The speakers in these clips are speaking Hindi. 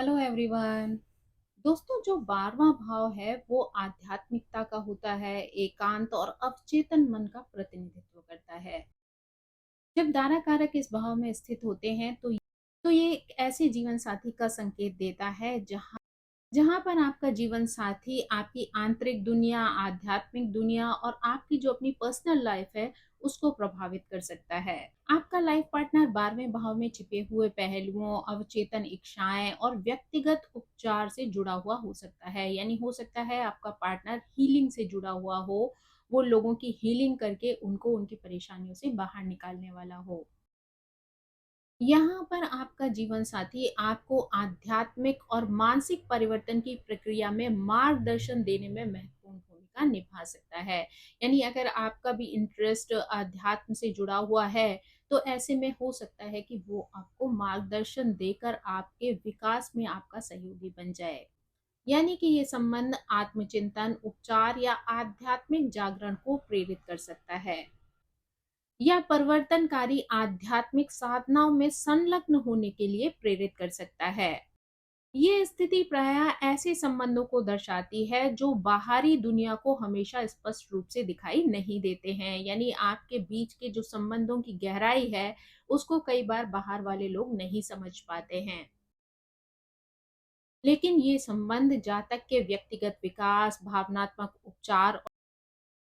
Hello everyone. दोस्तों, जो 12वां भाव है वो आध्यात्मिकता का होता है, एकांत और अवचेतन मन का प्रतिनिधित्व करता है। जब दारा कारक इस भाव में स्थित होते हैं तो ये एक ऐसे जीवन साथी का संकेत देता है जहाँ जहाँ पर आपका जीवन साथी आपकी आंतरिक दुनिया, आध्यात्मिक दुनिया और आपकी जो अपनी पर्सनल लाइफ है, उसको प्रभावित कर सकता है। आपका लाइफ पार्टनर 12वें भाव में छिपे हुए पहलुओं, अवचेतन इच्छाएं और व्यक्तिगत उपचार से जुड़ा हुआ हो सकता है। यानी हो सकता है आपका पार्टनर हीलिंग से जुड़ा हुआ हो, वो लोगों की हीलिंग करके उनको उनकी परेशानियों से बाहर निकालने वाला हो। यहाँ पर आपका जीवन साथी आपको आध्यात्मिक और मानसिक परिवर्तन की प्रक्रिया में मार्गदर्शन देने में महत्वपूर्ण भूमिका निभा सकता है। यानी अगर आपका भी इंटरेस्ट अध्यात्म से जुड़ा हुआ है, तो ऐसे में हो सकता है कि वो आपको मार्गदर्शन देकर आपके विकास में आपका सहयोगी बन जाए। यानी कि ये संबंध आत्मचिंतन, उपचार या आध्यात्मिक जागरण को प्रेरित कर सकता है या परिवर्तनकारी आध्यात्मिक साधनाओं में संलग्न होने के लिए प्रेरित कर सकता है। ये स्थिति प्रायः ऐसे संबंधों को दर्शाती है जो बाहरी दुनिया को हमेशा स्पष्ट रूप से दिखाई नहीं देते हैं। यानी आपके बीच के जो संबंधों की गहराई है, उसको कई बार बाहर वाले लोग नहीं समझ पाते हैं। लेकिन ये संबंध जातक के व्यक्तिगत विकास, भावनात्मक उपचार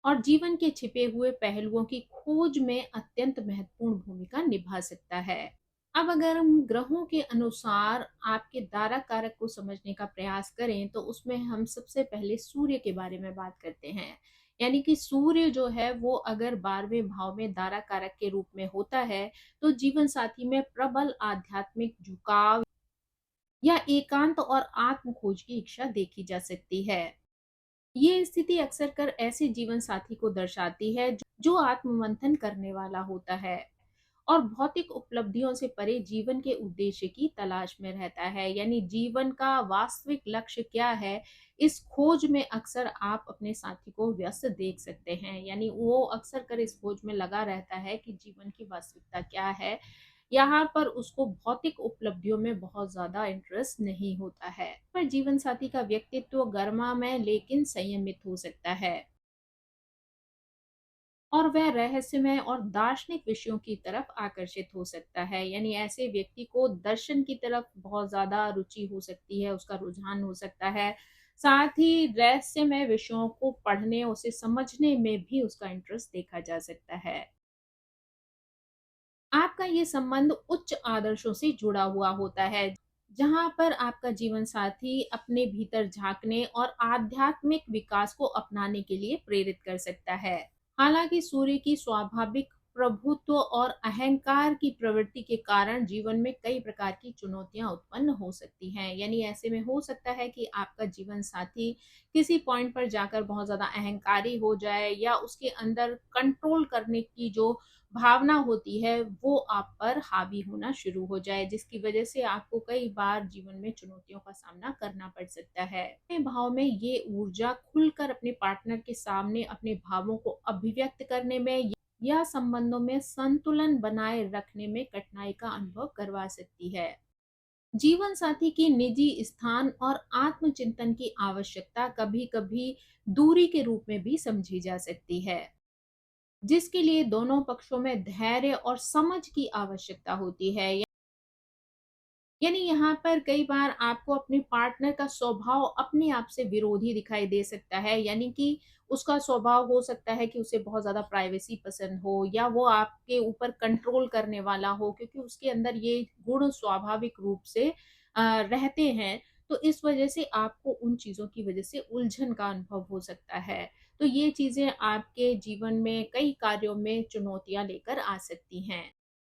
और जीवन के छिपे हुए पहलुओं की खोज में अत्यंत महत्वपूर्ण भूमिका निभा सकता है। अब अगर हम ग्रहों के अनुसार आपके दारा कारक को समझने का प्रयास करें, तो उसमें हम सबसे पहले सूर्य के बारे में बात करते हैं। यानी कि सूर्य जो है वो अगर 12वें भाव में दारा कारक के रूप में होता है, तो जीवन साथी में प्रबल आध्यात्मिक झुकाव या एकांत और आत्म खोज की इच्छा देखी जा सकती है। ये स्थिति अक्सर कर ऐसे जीवन साथी को दर्शाती है जो आत्ममंथन करने वाला होता है और भौतिक उपलब्धियों से परे जीवन के उद्देश्य की तलाश में रहता है। यानी जीवन का वास्तविक लक्ष्य क्या है, इस खोज में अक्सर आप अपने साथी को व्यस्त देख सकते हैं। यानी वो अक्सर कर इस खोज में लगा रहता है कि जीवन की वास्तविकता क्या है। यहाँ पर उसको भौतिक उपलब्धियों में बहुत ज्यादा इंटरेस्ट नहीं होता है। पर जीवन साथी का व्यक्तित्व गर्मामय लेकिन संयमित हो सकता है और वह रहस्यमय और दार्शनिक विषयों की तरफ आकर्षित हो सकता है। यानी ऐसे व्यक्ति को दर्शन की तरफ बहुत ज्यादा रुचि हो सकती है, उसका रुझान हो सकता है। साथ ही रहस्यमय विषयों को पढ़ने, उसे समझने में भी उसका इंटरेस्ट देखा जा सकता है। आपका ये संबंध उच्च आदर्शों से जुड़ा हुआ होता है, जहां पर आपका जीवन साथी अपने भीतर झांकने और आध्यात्मिक विकास को अपनाने के लिए प्रेरित कर सकता है। हालांकि सूर्य की स्वाभाविक प्रभुत्व और अहंकार की प्रवृत्ति के कारण जीवन में कई प्रकार की चुनौतियां उत्पन्न हो सकती हैं। यानी ऐसे में हो सकता है कि आपका जीवन साथी किसी पॉइंट पर जाकर बहुत ज्यादा अहंकारी हो जाए या उसके अंदर कंट्रोल करने की जो भावना होती है वो आप पर हावी होना शुरू हो जाए, जिसकी वजह से आपको कई बार जीवन में चुनौतियों का सामना करना पड़ सकता है। अपने भाव में ये ऊर्जा खुलकर अपने पार्टनर के सामने अपने भावों को अभिव्यक्त करने में या संबंधों में संतुलन बनाए रखने में कठिनाई का अनुभव करवा सकती है। जीवन साथी की निजी स्थान और आत्मचिंतन की आवश्यकता कभी-कभी दूरी के रूप में भी समझी जा सकती है, जिसके लिए दोनों पक्षों में धैर्य और समझ की आवश्यकता होती है। यानी यहाँ पर कई बार आपको अपने पार्टनर का स्वभाव अपने आप से विरोधी दिखाई दे सकता है। यानी कि उसका स्वभाव हो सकता है कि उसे बहुत ज्यादा प्राइवेसी पसंद हो या वो आपके ऊपर कंट्रोल करने वाला हो, क्योंकि उसके अंदर ये गुण स्वाभाविक रूप से रहते हैं। तो इस वजह से आपको उन चीजों की वजह से उलझन का अनुभव हो सकता है। तो ये चीजें आपके जीवन में कई कार्यों में चुनौतियां लेकर आ सकती हैं।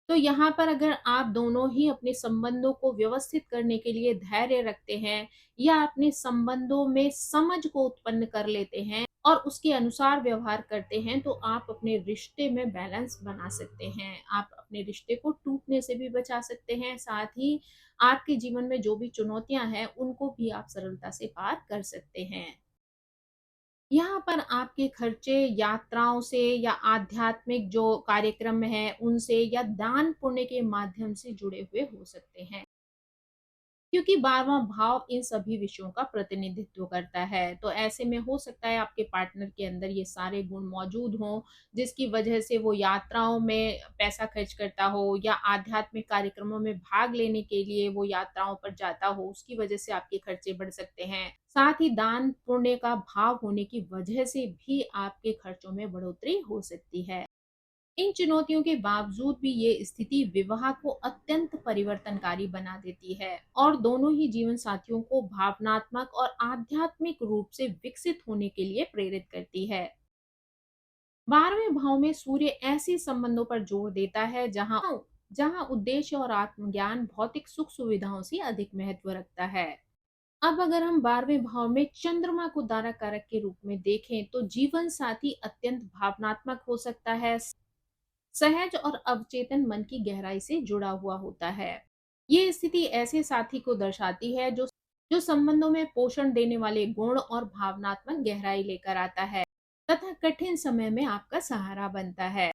तो यहाँ पर अगर आप दोनों ही अपने संबंधों को व्यवस्थित करने के लिए धैर्य रखते हैं या अपने संबंधों में समझ को उत्पन्न कर लेते हैं और उसके अनुसार व्यवहार करते हैं, तो आप अपने रिश्ते में बैलेंस बना सकते हैं। आप अपने रिश्ते को टूटने से भी बचा सकते हैं, साथ ही आपके जीवन में जो भी चुनौतियां हैं उनको भी आप सरलता से पार कर सकते हैं। यहाँ पर आपके खर्चे यात्राओं से या आध्यात्मिक जो कार्यक्रम है उनसे या दान पुण्य के माध्यम से जुड़े हुए हो सकते हैं। क्योंकि 12वां भाव इन सभी विषयों का प्रतिनिधित्व करता है। तो ऐसे में हो सकता है आपके पार्टनर के अंदर ये सारे गुण मौजूद हों, जिसकी वजह से वो यात्राओं में पैसा खर्च करता हो या आध्यात्मिक कार्यक्रमों में भाग लेने के लिए वो यात्राओं पर जाता हो, उसकी वजह से आपके खर्चे बढ़ सकते हैं। साथ ही दान पुण्य का भाव होने की वजह से भी आपके खर्चों में बढ़ोतरी हो सकती है। इन चुनौतियों के बावजूद भी ये स्थिति विवाह को अत्यंत परिवर्तनकारी बना देती है और दोनों ही जीवन साथियों को भावनात्मक और आध्यात्मिक रूप से विकसित होने के लिए प्रेरित करती है। 12वें भाव में सूर्य ऐसे संबंधों पर जोर देता है जहां जहां उद्देश्य और आत्मज्ञान भौतिक सुख सुविधाओं से अधिक महत्व रखता है। अब अगर हम 12वें भाव में चंद्रमा को दारा कारक के रूप में देखें तो जीवन साथी अत्यंत भावनात्मक हो सकता है, सहज और अवचेतन मन की गहराई से जुड़ा हुआ होता है। ये स्थिति ऐसे साथी को दर्शाती है जो संबंधों में पोषण देने वाले गुण और भावनात्मक गहराई लेकर आता है तथा कठिन समय में आपका सहारा बनता है।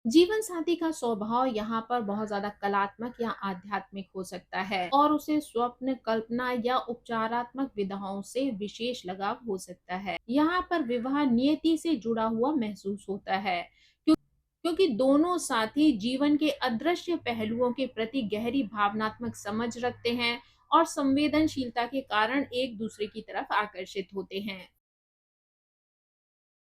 जीवन साथी का स्वभाव यहाँ पर बहुत ज्यादा कलात्मक या आध्यात्मिक हो सकता है और उसे स्वप्न, कल्पना या उपचारात्मक विधाओं से विशेष लगाव हो सकता है। यहाँ पर विवाह नियति से जुड़ा हुआ महसूस होता है, क्योंकि दोनों साथी जीवन के अदृश्य पहलुओं के प्रति गहरी भावनात्मक समझ रखते हैं और संवेदनशीलता के कारण एक दूसरे की तरफ आकर्षित होते हैं।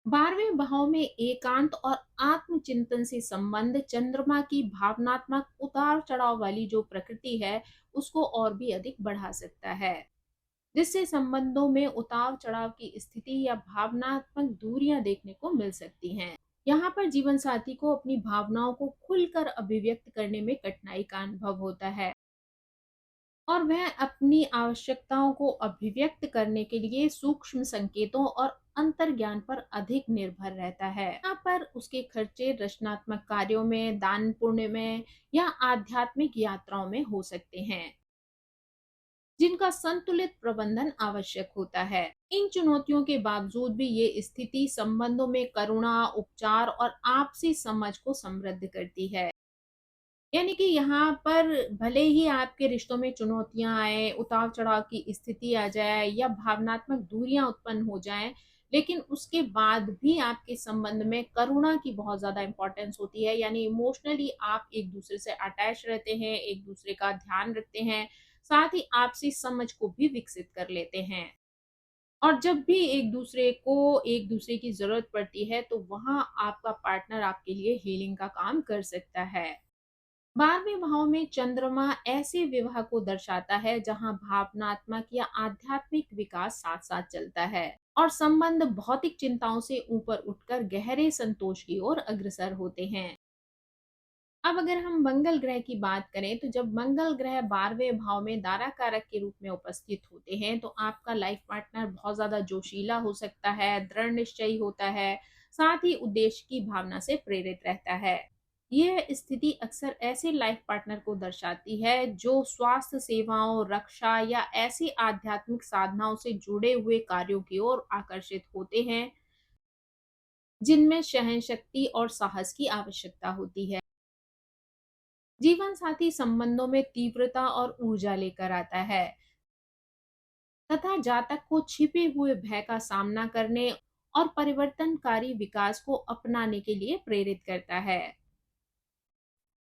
12वें भाव में एकांत और आत्मचिंतन से संबंध चंद्रमा की भावनात्मक उतार चढ़ाव वाली जो प्रकृति है उसको और भी अधिक बढ़ा सकता है, जिससे संबंधों में उतार चढ़ाव की स्थिति या भावनात्मक दूरियां देखने को मिल सकती हैं। यहाँ पर जीवन साथी को अपनी भावनाओं को खुलकर अभिव्यक्त करने में कठिनाई का अनुभव होता है और वह अपनी आवश्यकताओं को अभिव्यक्त करने के लिए सूक्ष्म संकेतों और अंतर्ज्ञान पर अधिक निर्भर रहता है। यहाँ पर उसके खर्चे रचनात्मक कार्यों में, दान पुण्य में या आध्यात्मिक यात्राओं में हो सकते हैं, जिनका संतुलित प्रबंधन आवश्यक होता है। इन चुनौतियों के बावजूद भी ये स्थिति संबंधों में करुणा, उपचार और आपसी समझ को समृद्ध करती है। यानी कि यहाँ पर भले ही आपके रिश्तों में चुनौतियां आए, उतार चढ़ाव की स्थिति आ जाए या भावनात्मक दूरियां उत्पन्न हो जाएं, लेकिन उसके बाद भी आपके संबंध में करुणा की बहुत ज्यादा इंपॉर्टेंस होती है। यानी इमोशनली आप एक दूसरे से अटैच रहते हैं, एक दूसरे का ध्यान रखते हैं, साथ ही आपसी समझ को भी विकसित कर लेते हैं। और जब भी एक दूसरे की जरूरत पड़ती है तो वहां आपका पार्टनर आपके लिए हीलिंग का काम कर सकता है। 12वें भाव में चंद्रमा ऐसे विवाह को दर्शाता है जहां भावनात्मक या आध्यात्मिक विकास साथ साथ चलता है और संबंध भौतिक चिंताओं से ऊपर उठकर गहरे संतोष की ओर अग्रसर होते हैं। अब अगर हम मंगल ग्रह की बात करें तो जब मंगल ग्रह 12वें भाव में दारा कारक के रूप में उपस्थित होते हैं तो आपका लाइफ पार्टनर बहुत ज्यादा जोशीला हो सकता है, दृढ़ निश्चयी होता है, साथ ही उद्देश्य की भावना से प्रेरित रहता है। यह स्थिति अक्सर ऐसे लाइफ पार्टनर को दर्शाती है जो स्वास्थ्य सेवाओं, रक्षा या ऐसी आध्यात्मिक साधनाओं से जुड़े हुए कार्यों की ओर आकर्षित होते हैं जिनमें सहन शक्ति और साहस की आवश्यकता होती है। जीवन साथी संबंधों में तीव्रता और ऊर्जा लेकर आता है तथा जातक को छिपे हुए भय का सामना करने और परिवर्तनकारी विकास को अपनाने के लिए प्रेरित करता है।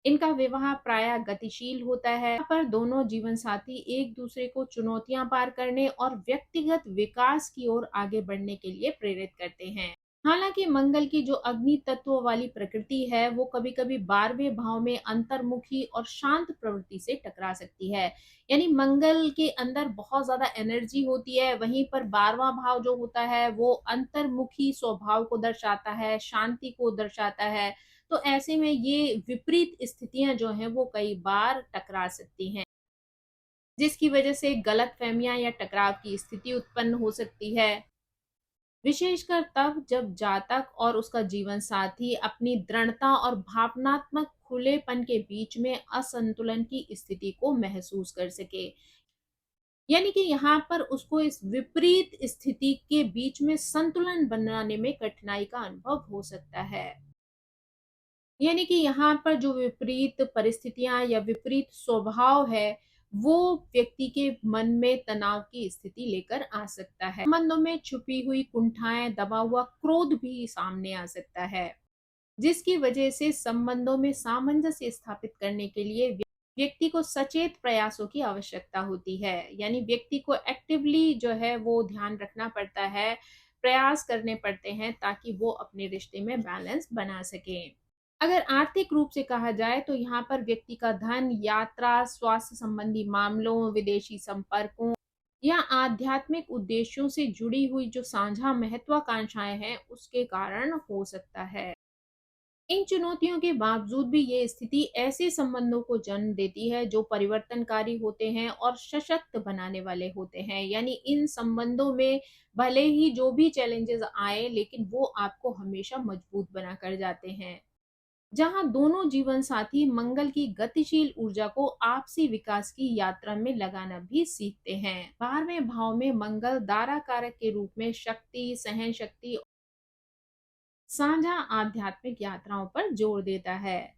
इनका विवाह प्रायः गतिशील होता है, यहाँ पर दोनों जीवन साथी एक दूसरे को चुनौतियां पार करने और व्यक्तिगत विकास की ओर आगे बढ़ने के लिए प्रेरित करते हैं। हालांकि मंगल की जो अग्नि तत्व वाली प्रकृति है वो कभी कभी 12वें भाव में अंतर्मुखी और शांत प्रवृत्ति से टकरा सकती है। यानी मंगल के अंदर बहुत ज्यादा एनर्जी होती है, वहीं पर 12वां भाव जो होता है वो अंतर्मुखी स्वभाव को दर्शाता है, शांति को दर्शाता है। तो ऐसे में ये विपरीत स्थितियां जो हैं वो कई बार टकरा सकती हैं, जिसकी वजह से गलतफहमियां या टकराव की स्थिति उत्पन्न हो सकती है। विशेषकर तब जब जातक और उसका जीवन साथी अपनी दृढ़ता और भावनात्मक खुलेपन के बीच में असंतुलन की स्थिति को महसूस कर सके। यानी कि यहाँ पर उसको इस विपरीत स्थिति के बीच में संतुलन बनाने में कठिनाई का अनुभव हो सकता है। यानी कि यहाँ पर जो विपरीत परिस्थितियां या विपरीत स्वभाव है वो व्यक्ति के मन में तनाव की स्थिति लेकर आ सकता है। संबंधों में छुपी हुई कुंठाएं, दबा हुआ क्रोध भी सामने आ सकता है, जिसकी वजह से संबंधों में सामंजस्य स्थापित करने के लिए व्यक्ति को सचेत प्रयासों की आवश्यकता होती है। यानी व्यक्ति को एक्टिवली जो है वो ध्यान रखना पड़ता है, प्रयास करने पड़ते हैं ताकि वो अपने रिश्ते में बैलेंस बना सके। अगर आर्थिक रूप से कहा जाए तो यहाँ पर व्यक्ति का धन, यात्रा, स्वास्थ्य संबंधी मामलों, विदेशी संपर्कों या आध्यात्मिक उद्देश्यों से जुड़ी हुई जो साझा महत्वाकांक्षाएं हैं उसके कारण हो सकता है। इन चुनौतियों के बावजूद भी ये स्थिति ऐसे संबंधों को जन्म देती है जो परिवर्तनकारी होते हैं और सशक्त बनाने वाले होते हैं। यानी इन संबंधों में भले ही जो भी चैलेंजेस आए, लेकिन वो आपको हमेशा मजबूत बनाकर जाते हैं। जहां दोनों जीवन साथी मंगल की गतिशील ऊर्जा को आपसी विकास की यात्रा में लगाना भी सीखते हैं। 12वें भाव में मंगल दारा कारक के रूप में शक्ति, सहन शक्ति, साझा आध्यात्मिक यात्राओं पर जोर देता है।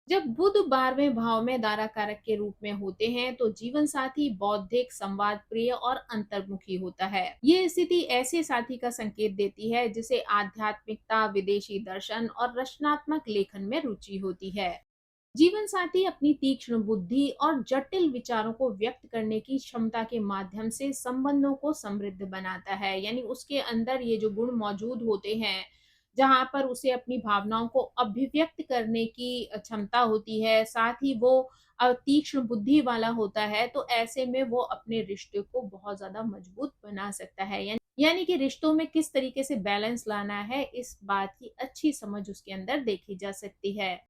जब बुध 12वें भाव में दारा कारक के रूप में होते हैं तो जीवन साथी बौद्धिक, संवाद प्रिय और अंतर्मुखी होता है। ये स्थिति ऐसे साथी का संकेत देती है जिसे आध्यात्मिकता, विदेशी दर्शन और रचनात्मक लेखन में रुचि होती है। जीवन साथी अपनी तीक्ष्ण बुद्धि और जटिल विचारों को व्यक्त करने की क्षमता के माध्यम से संबंधों को समृद्ध बनाता है। यानी उसके अंदर ये जो गुण मौजूद होते हैं, जहां पर उसे अपनी भावनाओं को अभिव्यक्त करने की क्षमता होती है, साथ ही वो तीक्ष्ण बुद्धि वाला होता है, तो ऐसे में वो अपने रिश्ते को बहुत ज्यादा मजबूत बना सकता है। यानी कि रिश्तों में किस तरीके से बैलेंस लाना है, इस बात की अच्छी समझ उसके अंदर देखी जा सकती है।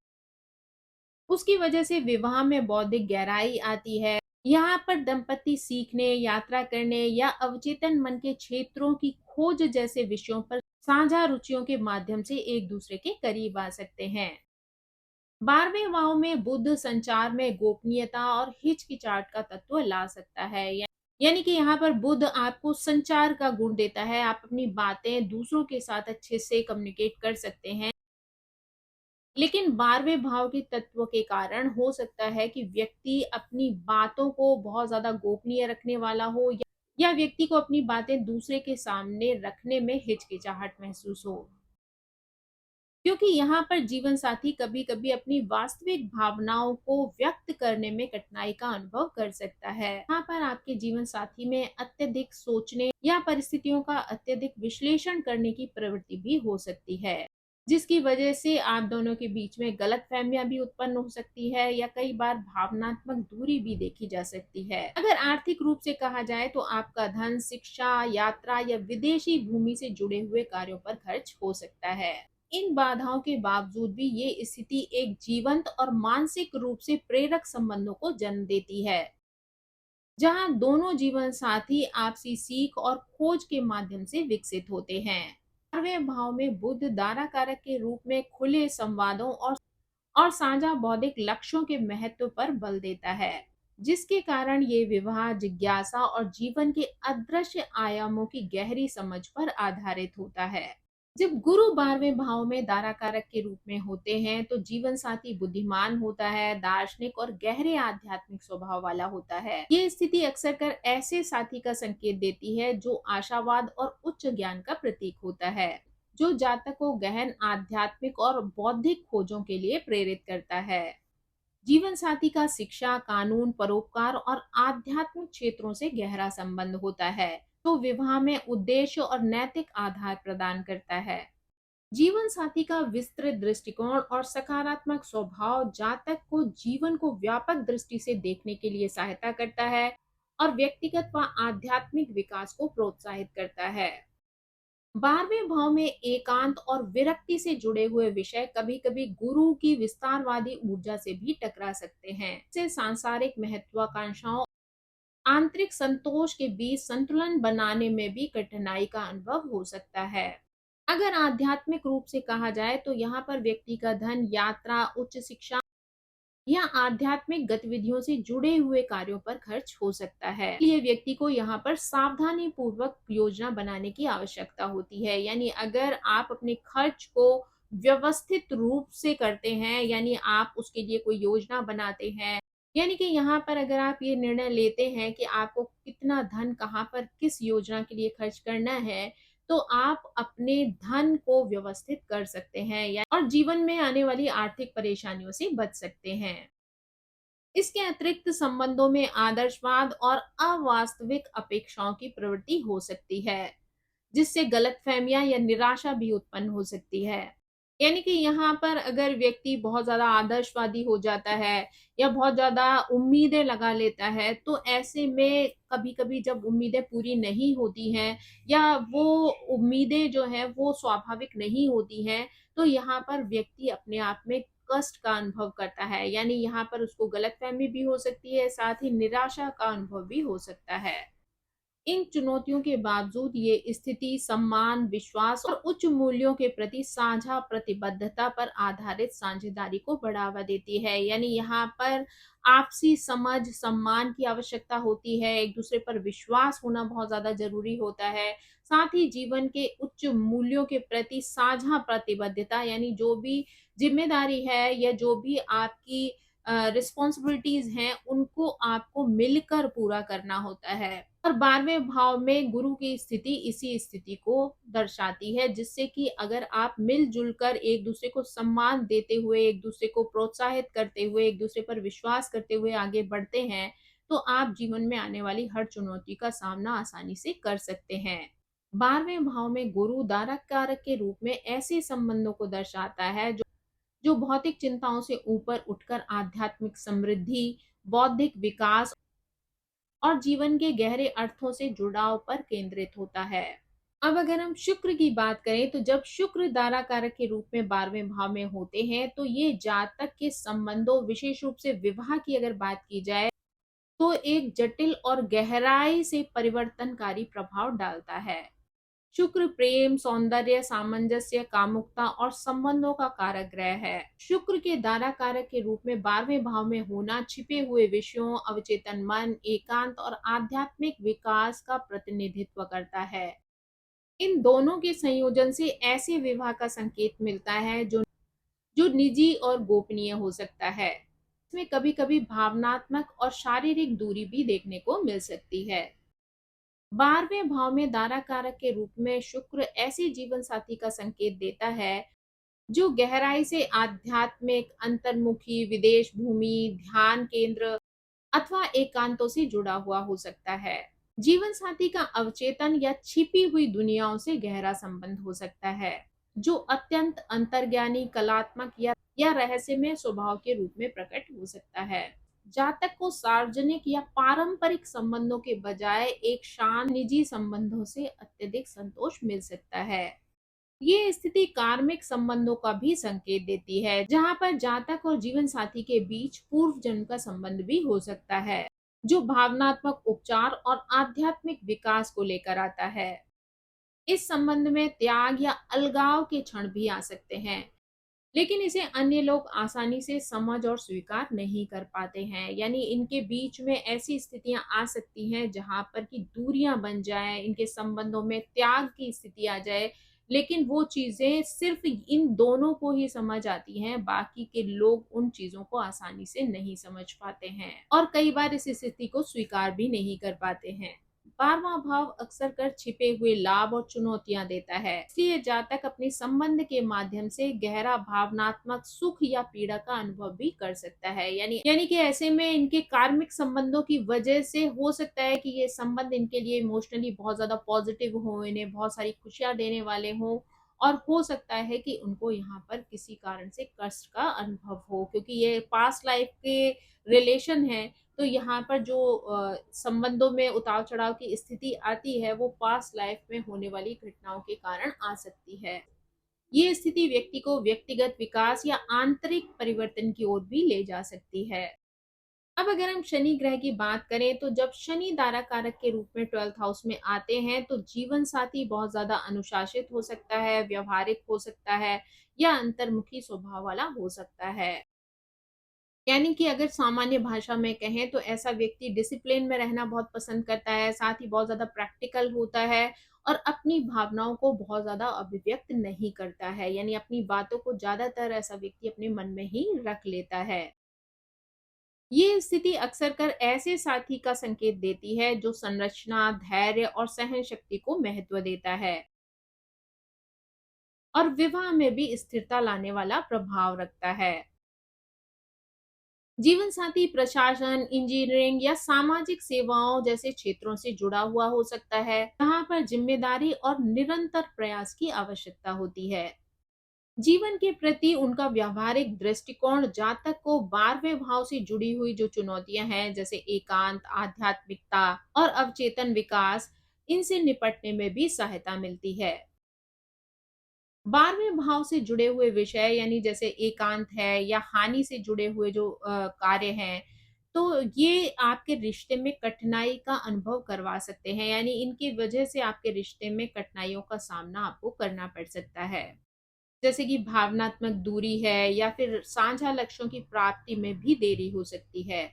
उसकी वजह से विवाह में बौद्धिक गहराई आती है। यहाँ पर दंपति सीखने, यात्रा करने या अवचेतन मन के क्षेत्रों की खोज जैसे विषयों पर साझा रुचियों के माध्यम से एक दूसरे के करीब आ सकते हैं। 12वें भाव में बुध संचार में गोपनीयता और हिचकिचाहट का तत्व ला सकता है। यानी कि यहाँ पर बुध आपको संचार का गुण देता है। आप अपनी बातें दूसरों के साथ अच्छे से कम्युनिकेट कर सकते हैं, लेकिन 12वें भाव के तत्व के कारण हो सकता है कि व्यक्ति अपनी बातों को बहुत ज्यादा गोपनीय रखने वाला हो, या व्यक्ति को अपनी बातें दूसरे के सामने रखने में हिचकिचाहट महसूस हो, क्योंकि यहाँ पर जीवन साथी कभी कभी अपनी वास्तविक भावनाओं को व्यक्त करने में कठिनाई का अनुभव कर सकता है। यहाँ पर आपके जीवन साथी में अत्यधिक सोचने या परिस्थितियों का अत्यधिक विश्लेषण करने की प्रवृत्ति भी हो सकती है, जिसकी वजह से आप दोनों के बीच में गलतफहमियां भी उत्पन्न हो सकती है या कई बार भावनात्मक दूरी भी देखी जा सकती है। अगर आर्थिक रूप से कहा जाए तो आपका धन, शिक्षा, यात्रा या विदेशी भूमि से जुड़े हुए कार्यों पर खर्च हो सकता है। इन बाधाओं के बावजूद भी ये स्थिति एक जीवंत और मानसिक रूप से प्रेरक संबंधों को जन्म देती है, जहां दोनों जीवन साथी आपसी सीख और खोज के माध्यम से विकसित होते हैं। 12वें भाव में बुध दारा कारक के रूप में खुले संवादों और साझा बौद्धिक लक्ष्यों के महत्व पर बल देता है, जिसके कारण ये विवाह, जिज्ञासा और जीवन के अदृश्य आयामों की गहरी समझ पर आधारित होता है। जब गुरु 12वें भाव में दारा कारक के रूप में होते हैं तो जीवन साथी बुद्धिमान होता है, दार्शनिक और गहरे आध्यात्मिक स्वभाव वाला होता है। ये स्थिति अक्सर कर ऐसे साथी का संकेत देती है जो आशावाद और उच्च ज्ञान का प्रतीक होता है, जो जातक को गहन आध्यात्मिक और बौद्धिक खोजों के लिए प्रेरित करता है। जीवन साथी का शिक्षा, कानून, परोपकार और आध्यात्मिक क्षेत्रों से गहरा संबंध होता है, तो विवाह में उद्देश्य और नैतिक आधार प्रदान करता है। जीवन साथी का विस्तृत दृष्टिकोण और सकारात्मक स्वभाव जातक को जीवन को व्यापक दृष्टि से देखने के लिए सहायता करता है और व्यक्तिगत व आध्यात्मिक विकास को प्रोत्साहित करता है। 12वें भाव में एकांत और विरक्ति से जुड़े हुए विषय कभी कभी गुरु की विस्तारवादी ऊर्जा से भी टकरा सकते हैं। इससे सांसारिक महत्वाकांक्षाओं, आंतरिक संतोष के बीच संतुलन बनाने में भी कठिनाई का अनुभव हो सकता है। अगर आध्यात्मिक रूप से कहा जाए तो यहाँ पर व्यक्ति का धन, यात्रा, उच्च शिक्षा या आध्यात्मिक गतिविधियों से जुड़े हुए कार्यों पर खर्च हो सकता है। ये व्यक्ति को यहाँ पर सावधानी पूर्वक योजना बनाने की आवश्यकता होती है। यानी अगर आप अपने खर्च को व्यवस्थित रूप से करते हैं, यानी आप उसके लिए कोई योजना बनाते हैं, यानी कि यहाँ पर अगर आप ये निर्णय लेते हैं कि आपको कितना धन कहाँ पर किस योजना के लिए खर्च करना है, तो आप अपने धन को व्यवस्थित कर सकते हैं या और जीवन में आने वाली आर्थिक परेशानियों से बच सकते हैं। इसके अतिरिक्त संबंधों में आदर्शवाद और अवास्तविक अपेक्षाओं की प्रवृत्ति हो सकती है, जिससे गलतफहमियां या निराशा भी उत्पन्न हो सकती है। यानी कि यहाँ पर अगर व्यक्ति बहुत ज़्यादा आदर्शवादी हो जाता है या बहुत ज़्यादा उम्मीदें लगा लेता है, तो ऐसे में कभी-कभी जब उम्मीदें पूरी नहीं होती हैं या वो उम्मीदें जो हैं वो स्वाभाविक नहीं होती हैं, तो यहाँ पर व्यक्ति अपने आप में कष्ट का अनुभव करता है। यानी यहाँ पर उसको गलतफ़हमी भी हो सकती है, साथ ही निराशा का अनुभव भी हो सकता है। इन चुनौतियों के बावजूद ये स्थिति सम्मान, विश्वास और उच्च मूल्यों के प्रति साझा प्रतिबद्धता पर आधारित साझेदारी को बढ़ावा देती है। यानी यहाँ पर आपसी समझ, सम्मान की आवश्यकता होती है, एक दूसरे पर विश्वास होना बहुत ज़्यादा ज़रूरी होता है। साथ ही जीवन के उच्च मूल्यों के प्रति साझा प्रतिबद्धता यानी जो भी ज़िम्मेदारी है या जो भी आपकी रिस्पॉन्सिबिलिटीज़ हैं, उनको आपको मिलकर पूरा करना होता है। और 12वें भाव में गुरु की स्थिति इसी स्थिति को दर्शाती है, जिससे कि अगर आप मिल-जुल कर एक-दूसरे को सम्मान देते हुए, एक-दूसरे को प्रोत्साहित करते हुए, एक-दूसरे पर विश्वास करते हुए आगे बढ़ते हैं, तो आप जीवन में आने वाली हर चुनौती का सामना आसानी से कर सकते हैं। 12वें भाव में गुरु दारक कारक के रूप में ऐसे संबंधों को दर्शाता है जो भौतिक चिंताओं से ऊपर उठकर आध्यात्मिक समृद्धि, बौद्धिक विकास और जीवन के गहरे अर्थों से जुड़ाव पर केंद्रित होता है। अब अगर हम शुक्र की बात करें तो जब शुक्र दारा कारक के रूप में 12वें भाव में होते हैं तो ये जातक के संबंधों विशेष रूप से विवाह की अगर बात की जाए तो एक जटिल और गहराई से परिवर्तनकारी प्रभाव डालता है। शुक्र प्रेम, सौंदर्य, सामंजस्य, कामुकता और संबंधों का कारक ग्रह है। शुक्र के दारा कारक के रूप में 12वें भाव में होना छिपे हुए विषयों, अवचेतन मन, एकांत और आध्यात्मिक विकास का प्रतिनिधित्व करता है। इन दोनों के संयोजन से ऐसे विवाह का संकेत मिलता है जो निजी और गोपनीय हो सकता है। इसमें कभी-कभी भावनात्मक और शारीरिक दूरी भी देखने को मिल सकती है। 12वें भाव में दारा कारक के रूप में शुक्र ऐसे जीवन साथी का संकेत देता है जो गहराई से आध्यात्मिक, अंतर्मुखी, विदेश भूमि, ध्यान केंद्र अथवा एकांतों से जुड़ा हुआ हो सकता है। जीवन साथी का अवचेतन या छिपी हुई दुनियाओं से गहरा संबंध हो सकता है, जो अत्यंत अंतर्ज्ञानी, कलात्मक या रहस्यमय स्वभाव के रूप में प्रकट हो सकता है। जातक को सार्वजनिक या पारंपरिक संबंधों के बजाय एक शांत निजी संबंधों से अत्यधिक संतोष मिल सकता है। ये स्थिति कार्मिक संबंधों का भी संकेत देती है, जहां पर जातक और जीवन साथी के बीच पूर्व जन्म का संबंध भी हो सकता है, जो भावनात्मक उपचार और आध्यात्मिक विकास को लेकर आता है। इस संबंध में त्याग या अलगाव के क्षण भी आ सकते हैं, लेकिन इसे अन्य लोग आसानी से समझ और स्वीकार नहीं कर पाते हैं। यानी इनके बीच में ऐसी स्थितियां आ सकती हैं जहां पर कि दूरियां बन जाएं, इनके संबंधों में त्याग की स्थिति आ जाए, लेकिन वो चीजें सिर्फ इन दोनों को ही समझ आती हैं, बाकी के लोग उन चीजों को आसानी से नहीं समझ पाते हैं और कई बार इस स्थिति को स्वीकार भी नहीं कर पाते हैं। 12वां भाव अक्सर कर छिपे हुए लाभ और चुनौतियां देता है, इसलिए जातक अपने संबंध के माध्यम से गहरा भावनात्मक सुख या पीड़ा का अनुभव भी कर सकता है। यानी कि ऐसे में इनके कार्मिक संबंधों की वजह से हो सकता है कि ये संबंध इनके लिए इमोशनली बहुत ज्यादा पॉजिटिव हो, इन्हें बहुत सारी खुशियां देने वाले हों, और हो सकता है कि उनको यहाँ पर किसी कारण से कष्ट का अनुभव हो, क्योंकि ये पास्ट लाइफ के रिलेशन है। तो यहाँ पर जो संबंधों में उतार-चढ़ाव की स्थिति आती है, वो पास्ट लाइफ में होने वाली घटनाओं के कारण आ सकती है। ये स्थिति व्यक्ति को व्यक्तिगत विकास या आंतरिक परिवर्तन की ओर भी ले जा सकती है। अब अगर हम शनि ग्रह की बात करें, तो जब शनि दारा कारक के रूप में 12th हाउस में आते हैं, तो जीवन साथी बहुत ज़्यादा अनुशासित हो सकता है, व्यावहारिक हो सकता है या अंतर्मुखी स्वभाव वाला हो सकता है। यानी कि अगर सामान्य भाषा में कहें तो ऐसा व्यक्ति डिसिप्लिन में रहना बहुत पसंद करता है, साथ ही बहुत ज़्यादा प्रैक्टिकल होता है और अपनी भावनाओं को बहुत ज़्यादा अभिव्यक्त नहीं करता है। यानी अपनी बातों को ज़्यादातर ऐसा व्यक्ति अपने मन में ही रख लेता है। ये स्थिति अक्सर कर ऐसे साथी का संकेत देती है जो संरचना, धैर्य और सहन शक्ति को महत्व देता है और विवाह में भी स्थिरता लाने वाला प्रभाव रखता है। जीवन साथी प्रशासन, इंजीनियरिंग या सामाजिक सेवाओं जैसे क्षेत्रों से जुड़ा हुआ हो सकता है, जहाँ पर जिम्मेदारी और निरंतर प्रयास की आवश्यकता होती है। जीवन के प्रति उनका व्यावहारिक दृष्टिकोण, जातक को 12वें भाव से जुड़ी हुई जो चुनौतियां हैं, जैसे एकांत, आध्यात्मिकता और अवचेतन विकास, इनसे निपटने में भी सहायता मिलती है। 12वें भाव से जुड़े हुए विषय यानी जैसे एकांत है या हानि से जुड़े हुए जो कार्य हैं, तो ये आपके रिश्ते में कठिनाई का अनुभव करवा सकते हैं, यानी इनकी वजह से आपके रिश्ते में कठिनाइयों का सामना आपको करना पड़ सकता है। जैसे कि भावनात्मक दूरी है या फिर साझा लक्ष्यों की प्राप्ति में भी देरी हो सकती है।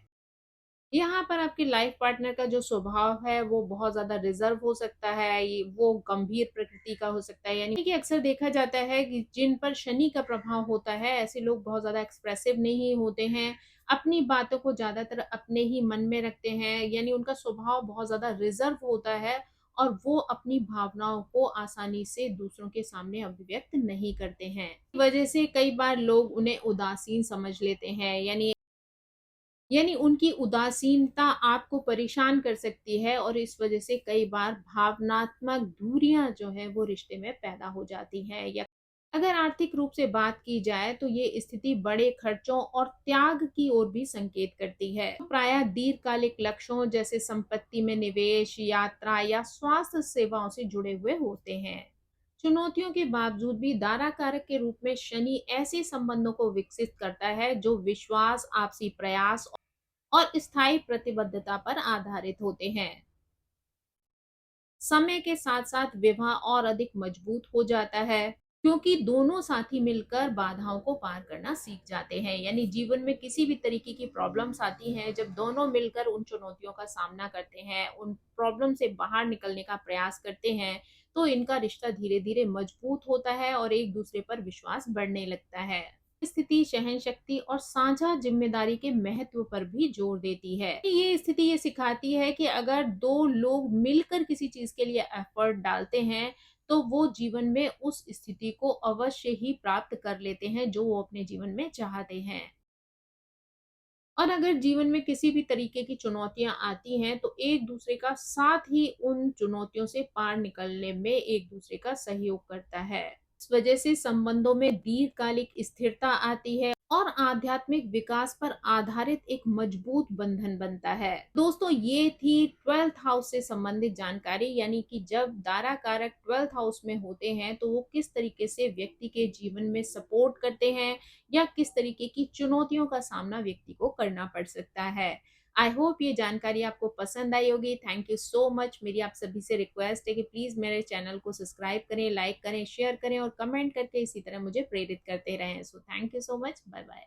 यहाँ पर आपके लाइफ पार्टनर का जो स्वभाव है वो बहुत ज़्यादा रिज़र्व हो सकता है, ये वो गंभीर प्रकृति का हो सकता है, यानी कि अक्सर देखा जाता है कि जिन पर शनि का प्रभाव होता है, ऐसे लोग बहुत ज़्यादा एक्सप्रेसिव नहीं होते हैं, अपनी बातों को ज़्यादातर अपने ही मन में रखते हैं, यानी उनका स्वभाव बहुत ज़्यादा रिज़र्व होता है और वो अपनी भावनाओं को आसानी से दूसरों के सामने अभिव्यक्त नहीं करते हैं। इस वजह से कई बार लोग उन्हें उदासीन समझ लेते हैं, यानी उनकी उदासीनता आपको परेशान कर सकती है और इस वजह से कई बार भावनात्मक दूरियां जो है वो रिश्ते में पैदा हो जाती हैं। या अगर आर्थिक रूप से बात की जाए तो ये स्थिति बड़े खर्चों और त्याग की ओर भी संकेत करती है। प्रायः दीर्घकालिक लक्ष्यों जैसे संपत्ति में निवेश, यात्रा या स्वास्थ्य सेवाओं से जुड़े हुए होते हैं। चुनौतियों के बावजूद भी दारा कारक के रूप में शनि ऐसे संबंधों को विकसित करता है जो विश्वास, आपसी प्रयास और स्थायी प्रतिबद्धता पर आधारित होते हैं। समय के साथ साथ विवाह और अधिक मजबूत हो जाता है क्योंकि दोनों साथी मिलकर बाधाओं को पार करना सीख जाते हैं, यानी जीवन में किसी भी तरीके की प्रॉब्लम्स आती हैं, जब दोनों मिलकर उन चुनौतियों का सामना करते हैं, उन प्रॉब्लम से बाहर निकलने का प्रयास करते हैं, तो इनका रिश्ता धीरे धीरे मजबूत होता है और एक दूसरे पर विश्वास बढ़ने लगता है। स्थिति सहनशक्ति और साझा जिम्मेदारी के महत्व पर भी जोर देती है। ये स्थिति ये सिखाती है कि अगर दो लोग मिलकर किसी चीज के लिए एफर्ट डालते हैं, तो वो जीवन में उस स्थिति को अवश्य ही प्राप्त कर लेते हैं जो वो अपने जीवन में चाहते हैं। और अगर जीवन में किसी भी तरीके की चुनौतियां आती हैं, तो एक दूसरे का साथ ही उन चुनौतियों से पार निकलने में एक दूसरे का सहयोग करता है। इस वजह से संबंधों में दीर्घकालिक स्थिरता आती है और आध्यात्मिक विकास पर आधारित एक मजबूत बंधन बनता है। दोस्तों, ये थी 12th हाउस से संबंधित जानकारी, यानी कि जब दारा कारक 12th हाउस में होते हैं तो वो किस तरीके से व्यक्ति के जीवन में सपोर्ट करते हैं या किस तरीके की चुनौतियों का सामना व्यक्ति को करना पड़ सकता है। आई होप ये जानकारी आपको पसंद आई होगी। Thank you so much. मेरी आप सभी से रिक्वेस्ट है कि प्लीज़ मेरे चैनल को सब्सक्राइब करें, लाइक करें, शेयर करें और कमेंट करके इसी तरह मुझे प्रेरित करते रहें। So thank you so much. Bye bye.